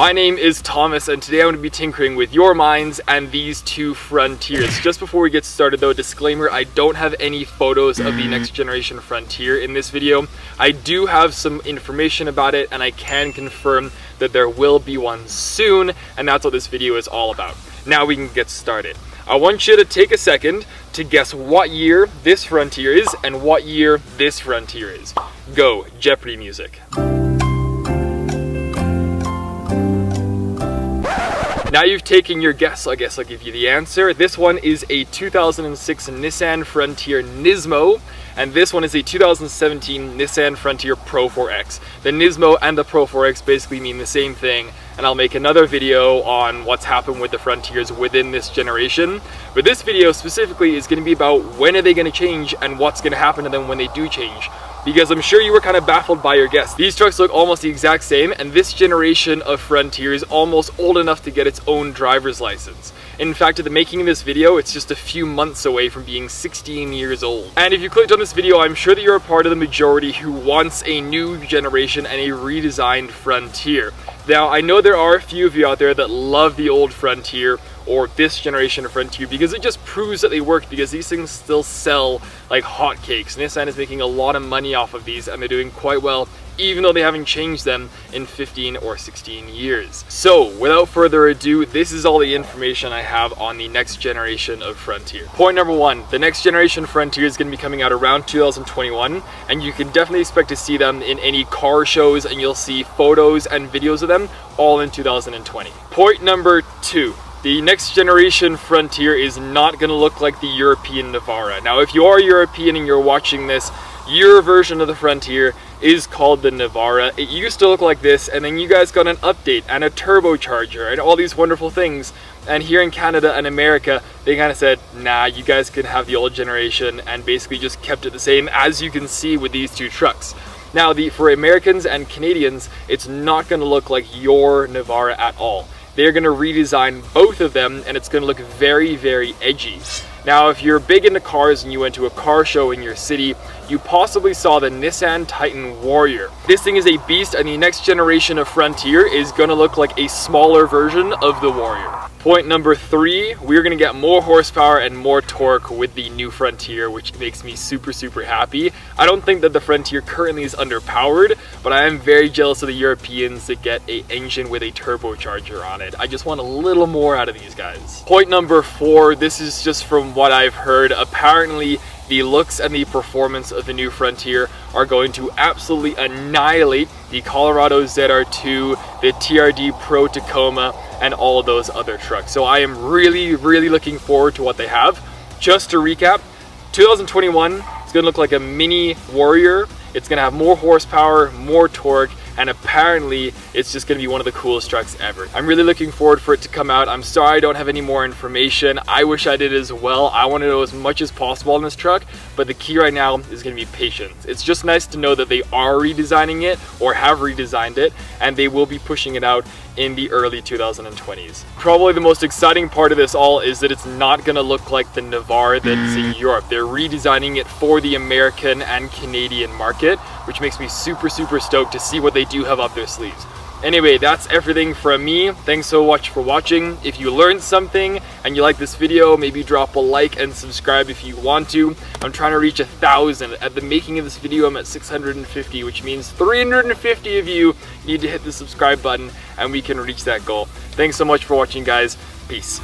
My name is Thomas, and today I'm going to be tinkering with your minds and these two Frontiers. Just before we get started though, disclaimer, I don't have any photos of the next generation Frontier in this video. I do have some information about it, and I can confirm that there will be one soon, and that's what this video is all about. Now we can get started. I want you to take a second to guess what year this Frontier is and what year this Frontier is. Go, Jeopardy music. Now you've taken your guess, I guess I'll give you the answer. This one is a 2006 Nissan Frontier Nismo, and this one is a 2017 Nissan Frontier Pro 4X. The Nismo and the Pro 4X basically mean the same thing, and I'll make another video on what's happened with the Frontiers within this generation. But this video specifically is going to be about when are they going to change and what's going to happen to them when they do change. Because I'm sure you were kind of baffled by your guess. These trucks look almost the exact same, and this generation of Frontier is almost old enough to get its own driver's license. In fact, at the making of this video, it's just a few months away from being 16 years old. And if you clicked on this video, I'm sure that you're a part of the majority who wants a new generation and a redesigned Frontier. Now, I know there are a few of you out there that love the old Frontier or this generation of Frontier because it just proves that they work, because these things still sell like hotcakes. Nissan is making a lot of money off of these, and they're doing quite well even though they haven't changed them in 15 or 16 years. So without further ado, this is all the information I have on the next generation of Frontier. Point number one, the next generation Frontier is going to be coming out around 2021, and you can definitely expect to see them in any car shows, and you'll see photos and videos of them all in 2020. Point number two, the next generation Frontier is not going to look like the European Navara. Now, if you are European and you're watching this, your version of the Frontier is called the Navara. It used to look like this, and then you guys got an update and a turbocharger and all these wonderful things. And here in Canada and America, they kind of said, nah, you guys can have the old generation, and basically just kept it the same, as you can see with these two trucks. Now, for Americans and Canadians, it's not going to look like your Navara at all. They're going to redesign both of them, and it's going to look very, very edgy. Now, if you're big into cars and you went to a car show in your city, you possibly saw the Nissan Titan Warrior. This thing is a beast, and the next generation of Frontier is going to look like a smaller version of the Warrior. Point number three, we're going to get more horsepower and more torque with the new Frontier, which makes me super, super happy. I don't think that the Frontier currently is underpowered, but I am very jealous of the Europeans that get an engine with a turbocharger on it. I just want a little more out of these guys. Point number four, this is just from what I've heard. Apparently, the looks and the performance of the new Frontier are going to absolutely annihilate the Colorado ZR2, the TRD Pro Tacoma, and all of those other trucks. So I am really, really looking forward to what they have. Just to recap, 2021 is going to look like a mini Warrior. It's going to have more horsepower, more torque, and apparently it's just going to be one of the coolest trucks ever. I'm really looking forward for it to come out. I'm sorry I don't have any more information. I wish I did as well. I want to know as much as possible on this truck, but the key right now is going to be patience. It's just nice to know that they are redesigning it or have redesigned it, and they will be pushing it out in the early 2020s. Probably the most exciting part of this all is that it's not going to look like the Navara that's in Europe. They're redesigning it for the American and Canadian market, which makes me super, super stoked to see what they do have up their sleeves. Anyway, that's everything from me. Thanks so much for watching. If you learned something and you like this video, maybe drop a like and subscribe if you want to. I'm trying to reach 1,000. At the making of this video, I'm at 650, which means 350 of you need to hit the subscribe button, and we can reach that goal. Thanks so much for watching, guys. Peace.